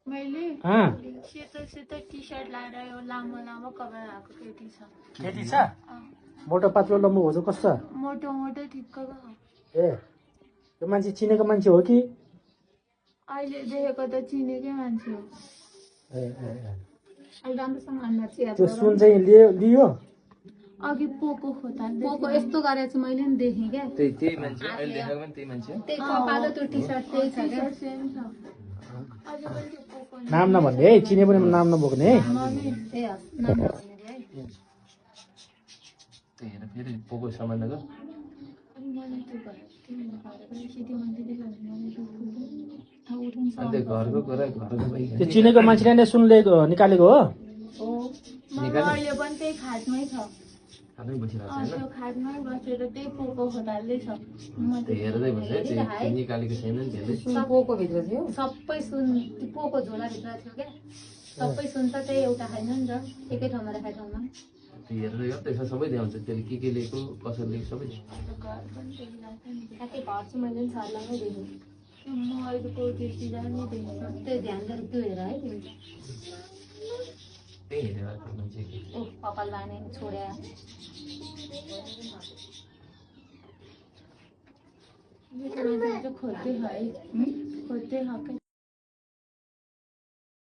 मैले अँ सेतो सेतो टी सर्ट लाएर यो लामो लामो कपडा लगाएको केटी छ। केटी छ मोटो पातलो लम्बु होजो कस्तो छ मोटो मोटो ठिक्कको छ। ए यो मान्छे चिनेको मान्छे हो कि अहिले देखेको त चिनेकै मान्छे हो। ए ए ए अहिले राम्रोसँग अनुहार चाहिँ त्यो सुन चाहिँ लियो अघि पोको खोताल पोको यस्तो गरेर चाहिँ मैले पनि देखेँ क्या। त्यही मान्छे अहिले देखाएको पनि त्यही मान्छे हो। त्यही कपालो त्यो टी सर्ट त्यही छ क्या। सेम छ। अझै पनि त्यो पोको नाम नभन्ने है चिने पनि नाम नबोक्ने है ए हस् नाम नभन्ने है। त्यही हेर फेरि पोको सामान लगा अनि मलाई त्यो भयो त्यो भएर सिधै मान्छे देख्यो भने मैले त्यो फोटो उठाउनु अन्त घरको कुरा घरको त्यो चिनेको मान्छेले नै सुन निकालेको हो हो अहिले पनि त्यही खाटमै छ। खानै बसिरहेको छ त्यो खाटमै बसेर त्यही पोको खोताल्दै छ। त्यही हेर्दै बस्छ है त्यो निकालेको छैन नि त्यसले पोको भित्र थियो सबै सुन त्यो पोको झोलाभित्र थियो क्या। सबै सुन त त्यही एउटा खाइन नि त एकै ठाउँमा राखेको ठाउँमा। त्यो हेर्दै त्यसमा सबै देखाउँछ त्यसले के लिएको कसरी लिएको सबै ठ्याक्कै घर चाहिँ मैले पनि छर्लङ्गै देखेँ। म अहिलेको त्यति जाने देखेँ त्यही ध्यान गरेर त्यो हेर है तिमी त्यही हेरेर त्यो मान्छे ओ कपाल बाने छोड्या खोज्दै है खोज्दै हकै